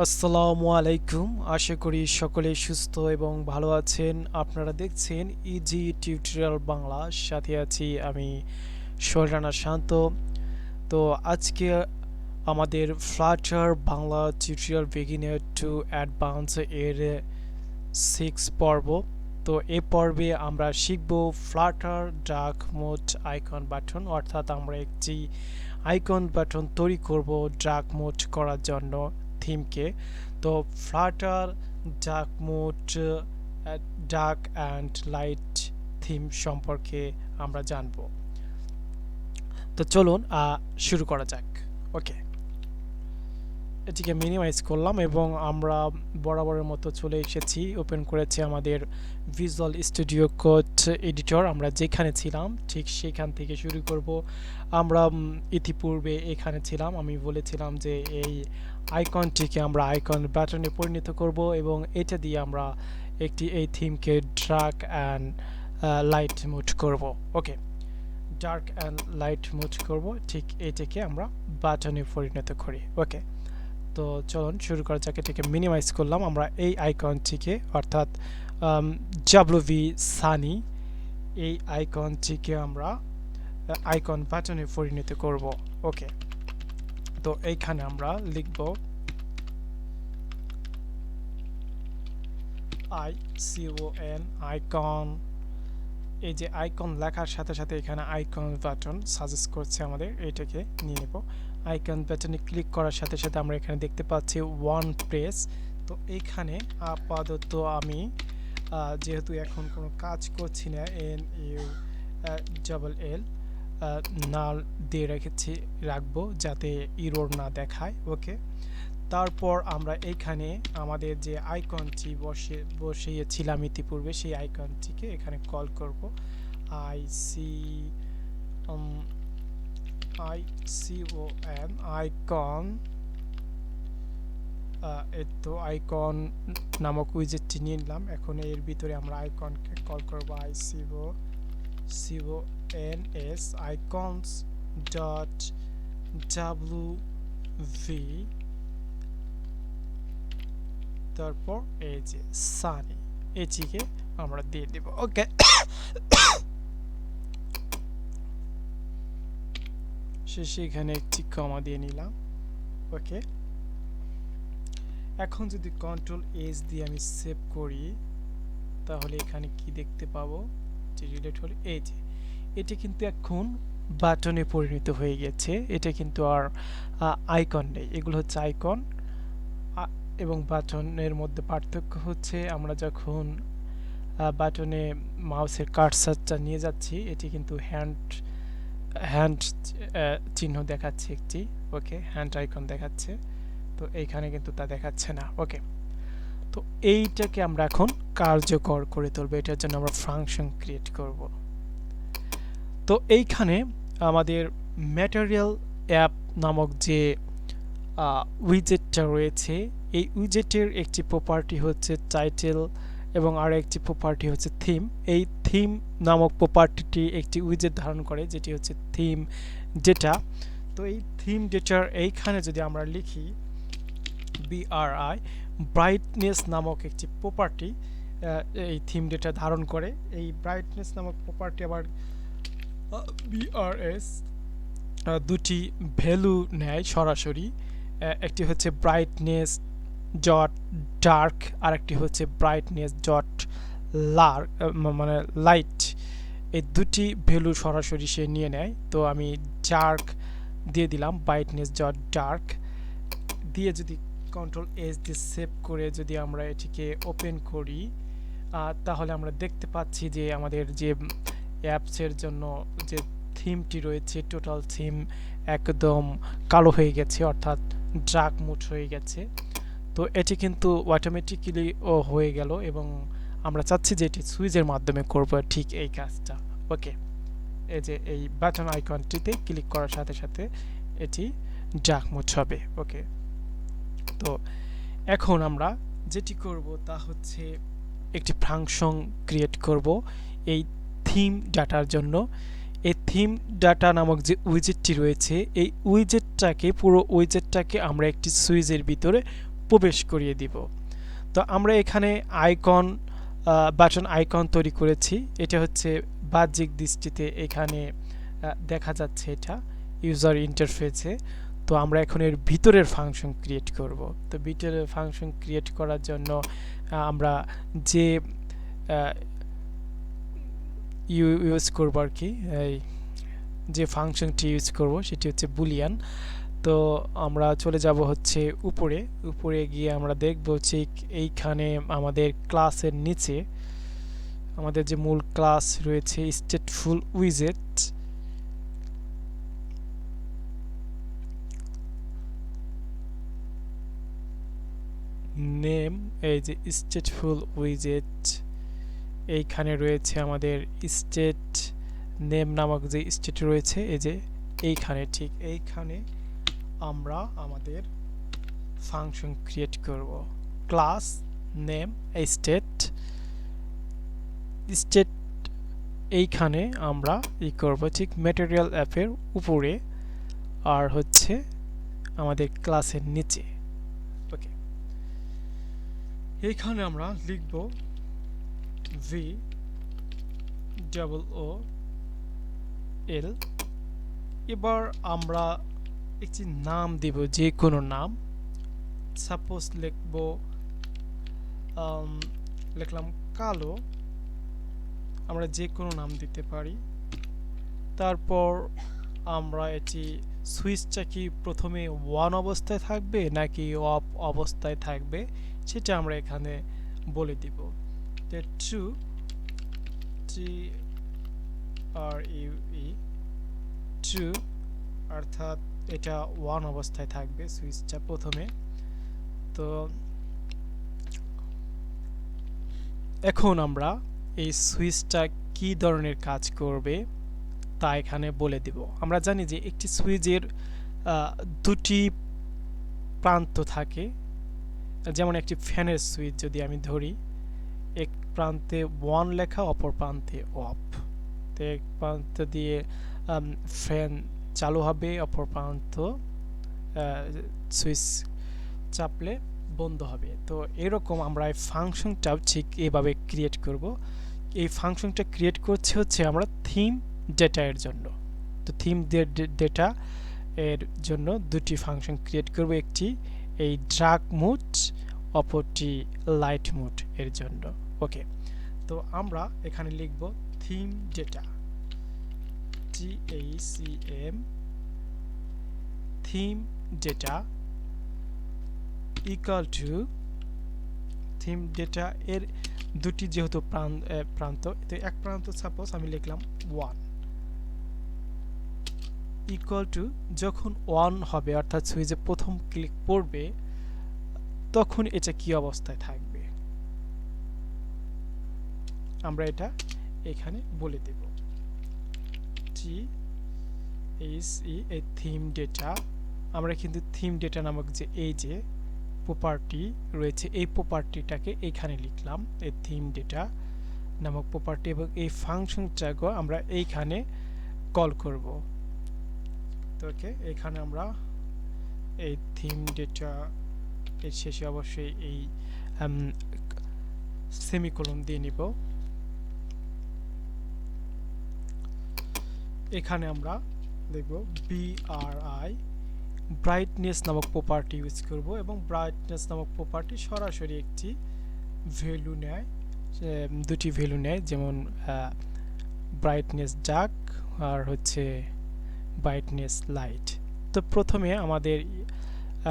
আসসালামু আলাইকুম। আশা করি সকলে সুস্থ এবং ভালো আছেন। আপনারা দেখছেন ইজি টিউটোরিয়াল বাংলা, সাথে আছি আমি শৈলানা শান্ত। তো আজকে আমাদের Flutter Bangla tutorial beginner to advance এর 6 পর্ব। তো এই পর্বে আমরা শিখব Flutter dark mode icon button, অর্থাৎ আমরা একটি আইকন বাটন তৈরি করব ডার্ক মোড করার জন্য থিমকে। তো Flutter dark mode, dark and light theme সম্পর্কে আমরা জানব। তো চলুন শুরু করা যাক। ওকে, এটিকে মিনিমাইজ করলাম এবং আমরা বরাবরের মতো চলে এসেছি, ওপেন করেছি আমাদের ভিজুয়াল স্টুডিও কোড এডিটর। আমরা যেখানে ছিলাম ঠিক সেখান থেকে শুরু করব। আমরা ইতিপূর্বে এখানে ছিলাম, আমি বলেছিলাম যে এই আইকনটিকে আমরা আইকন বাটনে পরিণত করব এবং এটা দিয়ে আমরা এই থিমকে ডার্ক অ্যান্ড লাইট মোড করব। ওকে, ডার্ক অ্যান্ড লাইট মোড করব, ঠিক এটাকে আমরা বাটনে পরিণত করি। ওকে, তো চলুন শুরু করা যাক। এটাকে মিনিমাইজ করলাম। আমরা এই আইকনটিকে, অর্থাৎ ডাব্লিউভি সানি, এই আইকনটিকে আমরা আইকন বাটনে পরিণত করব। ওকে, তো এইখানে আমরা লিখব ICON আইকন। এই যে আইকন লেখার সাথে সাথে এখানে আইকন বাটন সাজেস্ট করছে আমাদের, এটাকে নিয়ে নেব। আইকন বাটনে ক্লিক করার সাথে সাথে আমরা এখানে দেখতে পাচ্ছি ওয়ান প্রেস। তো এইখানে আপাতত আমি যেহেতু এখন কোনো কাজ করছি না, NULL নাল দিয়ে রাখবো যাতে ইরর না দেখায়। ওকে, তারপর আমরা এইখানে আমাদের যে আইকনটি বসিয়েছিলাম ইতিপূর্বে, সেই আইকনটিকে এখানে কল করব। ICON icon. তো আইকন নামক উইজেটটি নিয়ে নিলাম। এখন এর ভিতরে আমরা আইকনকে কল করব ICONS icons dot wv, তারপর এই যে সানি, এটিকে আমরা দিয়ে দেব। ওকে, শেষে এখানে একটি কমা দিয়ে নিলাম। ওকে, এখন যদি কন্ট্রোল এস দিয়ে আমি সেভ করি, তাহলে এখানে কি দেখতে পাবো যে রিলেট হলে এই যে এটা কিন্তু এখন বাটনে পরিণত হয়ে গেছে। এটা কিন্তু আর আইকন নেই। এগুলো হচ্ছে আইকন এবং বাটনের মধ্যে পার্থক্য হচ্ছে আমরা যখন বাটনে মাউসের কার্সারটা নিয়ে যাচ্ছি, এটি কিন্তু হ্যান্ড চিহ্ন দেখাচ্ছে একটি। ওকে, হ্যান্ড আইকন দেখাচ্ছে, তো এইখানে কিন্তু তা দেখাচ্ছে না। ওকে, তো এইটাকে আমরা এখন কার্যকর করে তুলব। এটার জন্য আমরা ফাংশন ক্রিয়েট করব। তো এইখানে আমাদের ম্যাটেরিয়াল অ্যাপ নামক যে উইজেটটা রয়েছে, এই উইজেটের একটি প্রপার্টি হচ্ছে টাইটেল এবং আর একটি প্রপার্টি হচ্ছে থিম। এই থিম নামক প্রপার্টিটি একটি উইজেট ধারণ করে, যেটি হচ্ছে থিম ডেটা। তো এই থিম ডেটার এইখানে যদি আমরা লিখি BRI, ব্রাইটনেস নামক একটি প্রপার্টি এই থিম ডেটা ধারণ করে। এই ব্রাইটনেস নামক প্রপার্টি আবার BRS দুটি ভ্যালু নেয় সরাসরি। একটি হচ্ছে ব্রাইটনেস ডট ডার্ক, আর একটি হচ্ছে ব্রাইটনেস ডট মানে লাইট। এই দুটি ভ্যালু সরাসরি সে নিয়ে নেয়। তো আমি ডার্ক দিয়ে দিলাম, ব্রাইটনেস ডট ডার্ক দিয়ে যদি কন্ট্রোল এস দিয়ে সেভ করে যদি আমরা এটিকে ওপেন করি, তাহলে আমরা দেখতে পাচ্ছি যে আমাদের যে অ্যাপসের জন্য যে থিমটি রয়েছে, টোটাল থিম একদম কালো হয়ে গেছে, অর্থাৎ ডার্ক মোড হয়ে গেছে। তো এটি কিন্তু অটোমেটিক্যালি হয়ে গেল এবং আমরা চাচ্ছি যে এটি সুইচের মাধ্যমে করব ঠিক এই কাজটা। ওকে, এই যে এই বাটন আইকনটিতে ক্লিক করার সাথে সাথে এটি ডার্ক মোড হবে। ওকে, তো এখন আমরা যেটি করব তা হচ্ছে একটি ফাংশন ক্রিয়েট করব এই থিম ডাটার জন্য। এই থিম ডাটা নামক যে উইজেটটি রয়েছে, এই উইজেটটাকে পুরো উইজেটটাকে আমরা একটি সুইচের ভিতরে প্রবেশ করিয়ে দিব। তো আমরা এখানে আইকন বাটন আইকন তৈরি করেছি। এটা হচ্ছে বাহ্যিক দৃষ্টিতে এখানে দেখা যাচ্ছে এটা ইউজার ইন্টারফেসে। তো আমরা এখন এর ভিতরের ফাংশন ক্রিয়েট করব। তো ভিতরের ফাংশন ক্রিয়েট করার জন্য আমরা যে ইউজ করব আর কি, যে ফাংশনটি ইউজ করব সেটি হচ্ছে বুলিয়ান। তো আমরা চলে যাব হচ্ছে উপরে গিয়ে আমরা দেখব ঠিক এইখানে আমাদের ক্লাসের নিচে আমাদের যে মূল ক্লাস রয়েছে স্টেটফুল উইজেট, নেম, এই যে স্টেটফুল উইজেট এইখানে রয়েছে আমাদের স্টেট নেম নামক যে স্টেট রয়েছে, এই যে এইখানে ঠিক এইখানে আমরা আমাদের ফাংশন ক্রিয়েট করব। ক্লাস নেম স্টেট এইখানে আমরা করব ঠিক ম্যাটেরিয়াল অ্যাপের উপরে আর হচ্ছে আমাদের ক্লাসের নিচে। ওকে, এইখানে আমরা লিখব VOOL। এবার আমরা একটি নাম দিব, যে কোনো নাম। সাপোজ লিখলাম কালো, আমরা যে কোনো নাম দিতে পারি। তারপর আমরা এটি সুইচটা কি প্রথমে অন অবস্থায় থাকবে নাকি অফ অবস্থায় থাকবে সেটা আমরা এখানে বলে দিব। ট্রু, ট্রু অর্থাৎ এটা অন অবস্থায় থাকবে সুইচটা প্রথমে। তো এখন আমরা এই সুইচটা কি ধরনের কাজ করবে তা এখানে বলে দিব। আমরা জানি যে একটি সুইচের দুটি প্রান্ত থাকে, যেমন একটি ফ্যানের সুইচ যদি আমি ধরি, এক প্রান্তে অন লেখা অপর প্রান্তে অফ। তো এক প্রান্ত দিয়ে ফ্যান চালু হবে, অপর প্রান্ত সুইচ চাপলে বন্ধ হবে। তো এরকম আমরা এই ফাংশনটাও ঠিক এভাবে ক্রিয়েট করব। এই ফাংশনটা ক্রিয়েট করছে হচ্ছে আমরা থিম ডেটা এর জন্য। তো থিম ডেটা এর জন্য দুটি ফাংশন ক্রিয়েট করব, একটি এই ডার্ক মোড, অপরটি লাইট মোড এর জন্য। ওকে, তো আমরা এখানে লিখব theme data, THEM, theme data equal to theme data এর দুটি যেহেতু প্রান্ত, তো এক প্রান্ত সাপোজ আমি লিখলাম 1 ইকুয়াল টু, যখন 1 হবে অর্থাৎ সুইচে প্রথম ক্লিক পড়বে তখন এটা কি অবস্থায় থাকবে আমরা এটা এখানে বলে দেব। THE এই থিম ডেটা, আমরা কিন্তু থিম ডেটা নামক যে এই যে প্রপার্টি রয়েছে এই প্রপার্টিটাকে এখানে লিখলাম, এই থিম ডেটা নামক প্রপার্টি, এবং এই ফাংশনটাকে আমরা এইখানে কল করব। তো ওকে, এখানে আমরা এই থিম ডেটা এর শেষে অবশ্যই এই সেমিকোলন দিয়ে নিব। এখানে আমরা দেখব BRI ব্রাইটনেস নামক প্রপার্টি ইউজ করব, এবং ব্রাইটনেস নামক প্রপার্টি সরাসরি একটি ভ্যালু নেয়, দুটি ভ্যালু নেয়, যেমন ব্রাইটনেস ডার্ক আর হচ্ছে ব্রাইটনেস লাইট। তো প্রথমে আমাদের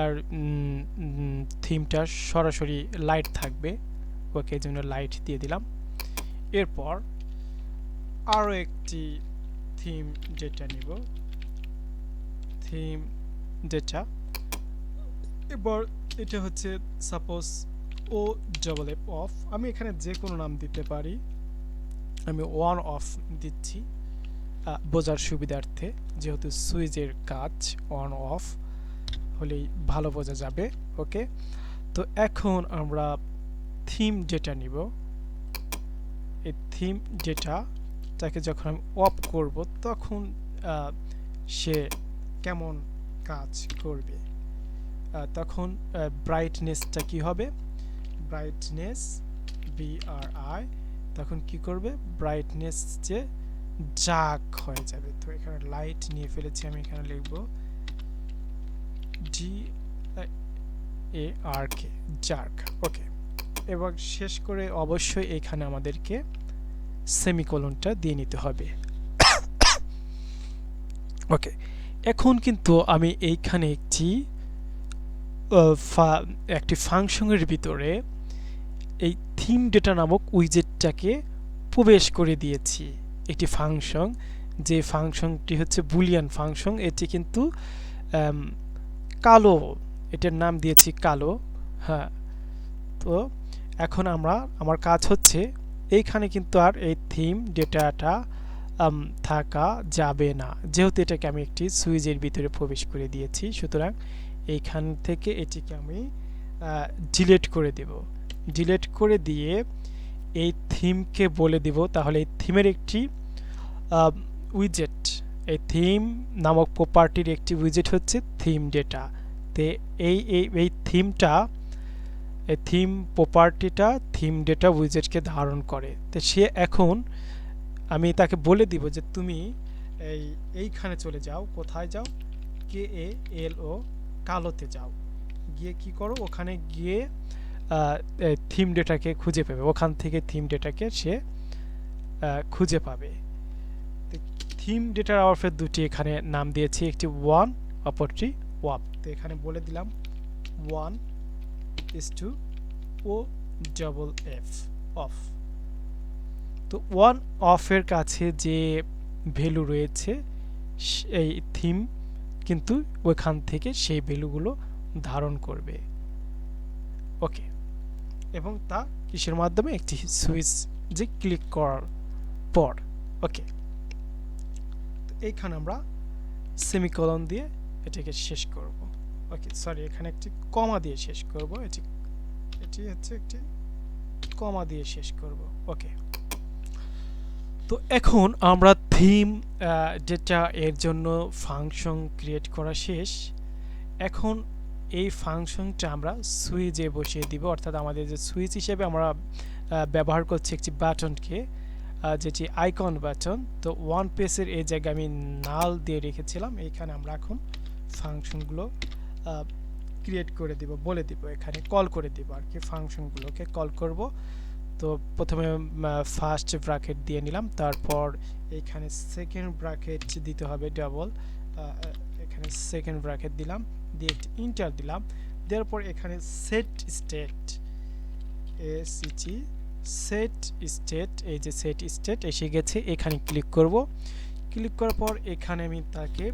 আর থিমটা সরাসরি লাইট থাকবে, ওকে, এর জন্য লাইট দিয়ে দিলাম। এরপর আরও একটি থিম ডেটা নিব, থিম ডেটা। এবার এটা হচ্ছে সাপোজ OFF অফ, আমি এখানে যে কোনো নাম দিতে পারি, আমি অন অফ দিচ্ছি বোঝার সুবিধার্থে, যেহেতু সুইচের কাজ অন অফ হলেই ভালো বোঝা যাবে। ওকে, তো এখন আমরা থিম ডেটা নিব। এই থিম ডেটাটাকে যখন আমি অফ করব তখন সে কেমন কাজ করবে তখন ব্রাইটনেসটা কি হবে, ব্রাইটনেস BRI, তখন কি করবে, ব্রাইটনেস যে ডার্ক হয়ে যাবে। তো এখানে লাইট নিয়ে ফেলেছি, আমি এখানে লিখব DARK, ডার্ক। ওকে, এবং শেষ করে অবশ্যই এখানে আমাদেরকে সেমিকোলনটা দিয়ে নিতে হবে। ওকে, এখন কিন্তু আমি এইখানে একটি ফাংশনের ভিতরে এই থিম ডেটা নামক উইজেটটাকে প্রবেশ করে দিয়েছি। একটি ফাংশন, যে ফাংশনটি হচ্ছে বুলিয়ান ফাংশন, এটি কিন্তু কালো, এটার নাম দিয়েছি কালো। হ্যাঁ, তো এখন আমার কাজ হচ্ছে এইখানে কিন্তু আর এই থিম ডেটাটা থাকা যাবে না, যেহেতু এটাকে আমি একটি সুইচের ভিতরে প্রবেশ করে দিয়েছি। সুতরাং এইখান থেকে এটিকে আমি ডিলিট করে দেব। ডিলিট করে দিয়ে এই থিমকে বলে দিব, তাহলে এই থিমের একটি উইজেট, এই থিম নামক প্রপার্টির একটি উইজেট হচ্ছে থিম ডেটা। তে এই থিমটা, এই থিম প্রপার্টিটা থিম ডেটা উইজেটকে ধারণ করে। তো সে এখন আমি তাকে বলে দিব যে তুমি এইখানে চলে যাও। কোথায় যাও, KALO, কালোতে যাও। গিয়ে কি করো, ওখানে গিয়ে থিম ডেটাকে খুঁজে পাবে, ওখান থেকে থিম ডেটাকে সে খুঁজে পাবে। থিম ডেটার আবার দুটি এখানে নাম দিয়েছি, একটি 1, অপরটি ওয়াপ। তো এখানে বলে দিলাম 1:OFF, অফ। তো 1 অফের কাছে যে ভ্যালু রয়েছে, এই থিম কিন্তু ওখান থেকে সেই ভ্যালুগুলো ধারণ করবে। ওকে, এবং তা কিসের মাধ্যমে, একটি সুইচ যে ক্লিক করার পর। ওকে, তো এইখানে আমরা সেমিকোলন দিয়ে এটাকে শেষ করব। ওকে, সরি, এখানে একটি কমা দিয়ে শেষ করব, এটি হচ্ছে একটি কমা দিয়ে শেষ করব। ওকে, তো এখন আমরা থিম ডেটা এর জন্য ফাংশন ক্রিয়েট করা শেষ। এখন এই ফাংশনটা আমরা সুইচে বসিয়ে দিব, অর্থাৎ আমাদের যে সুইচ হিসেবে আমরা ব্যবহার করছি একটি বাটনকে, যেটি আইকন বাটন। তো ওয়ান পেজের এই জায়গায় আমি নাল দিয়ে রেখেছিলাম, এইখানে আমরা এখন ফাংশনগুলো ক্রিয়েট করে দিব, বলে দিব, এখানে কল করে দিব আর কি, ফাংশনগুলোকে কল করব। তো প্রথমে ফার্স্ট ব্র্যাকেট দিয়ে নিলাম, তারপর এখানে সেকেন্ড ব্র্যাকেট দিতে হবে ডাবল, এখানে সেকেন্ড ব্র্যাকেট দিলাম, দিয়ে একটি ইন্টার দিলাম। দেওয়ার পর এখানে সেট স্টেট, সেট স্টেট, এই যে সেট স্টেট এসে গেছে, এখানে ক্লিক করব। ক্লিক করার পর এখানে আমি তাকে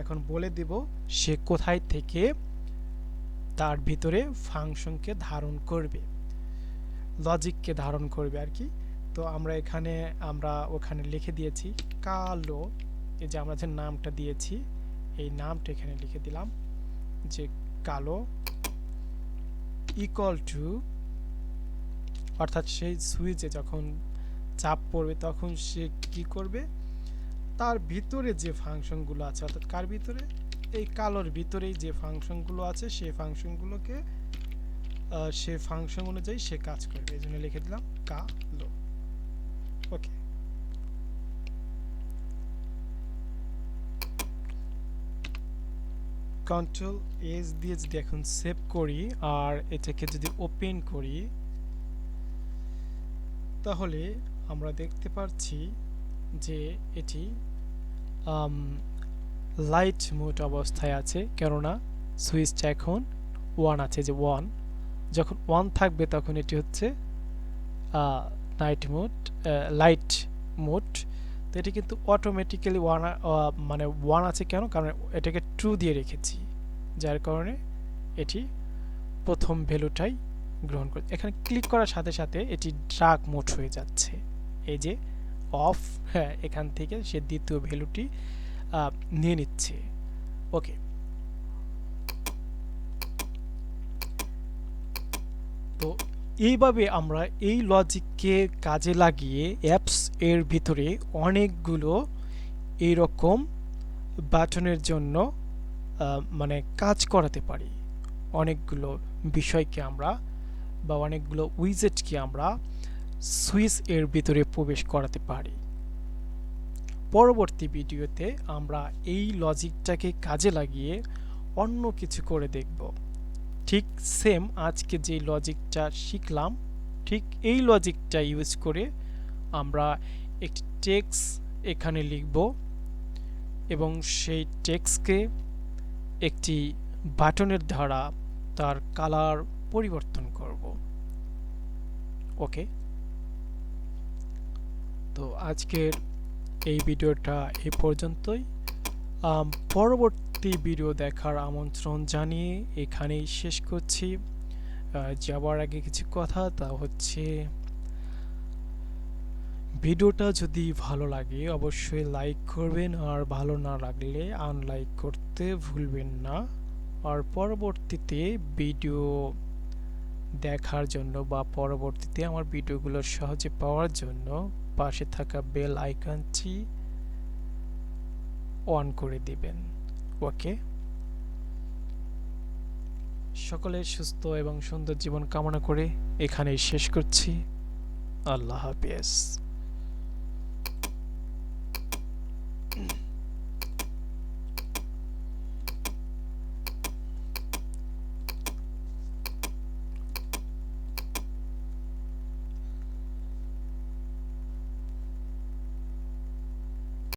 এখন বলে দিব সে কোথায় থেকে তার ভিতরে ফাংশনকে ধারণ করবে, লজিককে ধারণ করবে আর কি। তো আমরা ওখানে লিখে দিয়েছি কালো, এই যে আমরা যে নামটা দিয়েছি এই নামটা এখানে লিখে দিলাম যে কালো ইকুয়াল টু, অর্থাৎ সেই সুইচে যখন চাপ পড়বে তখন সে কি করবে, তার ভিতরে যে ফাংশনগুলো আছে, অর্থাৎ কার ভিতরে, এই কালোর ভিতরেই যে ফাংশনগুলো আছে সেই ফাংশনগুলোকে সে ফাংশন অনুযায়ী সে কাজ করবে, এই জন্য লিখে দিলাম কালো। ওকে, কন্ট্রোল এস দিয়ে যদি এখন সেভ করি আর এটাকে যদি ওপেন করি, তাহলে আমরা দেখতে পাচ্ছি যে এটি লাইট মোড অবস্থায় আছে, কেননা সুইচটা এখন 1 আছে, যে 1, যখন 1 থাকবে তখন এটি হচ্ছে নাইট মোড, লাইট মোড। তো এটি কিন্তু অটোমেটিক্যালি 1, মানে 1 আছে কেন, কারণ এটাকে ট্রু দিয়ে রেখেছি, যার কারণে এটি প্রথম ভ্যালুটাই গ্রহণ করে। এখানে ক্লিক করার সাথে সাথে এটি ডার্ক মোড হয়ে যাচ্ছে, এই যে অফ, হ্যাঁ, এখান থেকে সে দ্বিতীয় ভ্যালুটি নিয়ে নিচ্ছে। ওকে, তো এইভাবে আমরা এই লজিককে কাজে লাগিয়ে অ্যাপস এর ভিতরে অনেকগুলো এইরকম বাটনের জন্য মানে কাজ করাতে পারি। অনেকগুলো বিষয়কে আমরা বা অনেকগুলো উইজেটকে আমরা সুইচ এর ভিতরে প্রবেশ করাতে পারি। পরবর্তী ভিডিওতে আমরা এই লজিকটাকে কাজে লাগিয়ে অন্য কিছু করে দেখব। ঠিক সেম আজকে যে লজিকটা শিখলাম, ঠিক এই লজিকটা ইউজ করে আমরা একটি টেক্সট এখানে লিখব এবং সেই টেক্সটকে একটি বাটনের দ্বারা তার কালার পরিবর্তন করব। ওকে, তো আজকের এই ভিডিওটা এই পর্যন্তই। পরবর্তী ভিডিও দেখার আমন্ত্রণ জানিয়ে এখানেই শেষ করছি। যাওয়ার আগে কিছু কথা, তা হচ্ছে ভিডিওটা যদি ভালো লাগে অবশ্যই লাইক করবেন, আর ভালো না লাগলে আনলাইক করতে ভুলবেন না। আর পরবর্তীতে ভিডিও দেখার জন্য বা পরবর্তীতে আমার ভিডিওগুলো সহজে পাওয়ার জন্য পাশে থাকা বেল আইকনটি অন করে দিবেন। ওকে, সকলের সুস্থ এবং সুন্দর জীবন কামনা করে এখানেই শেষ করছি। আল্লাহ হাফেজ।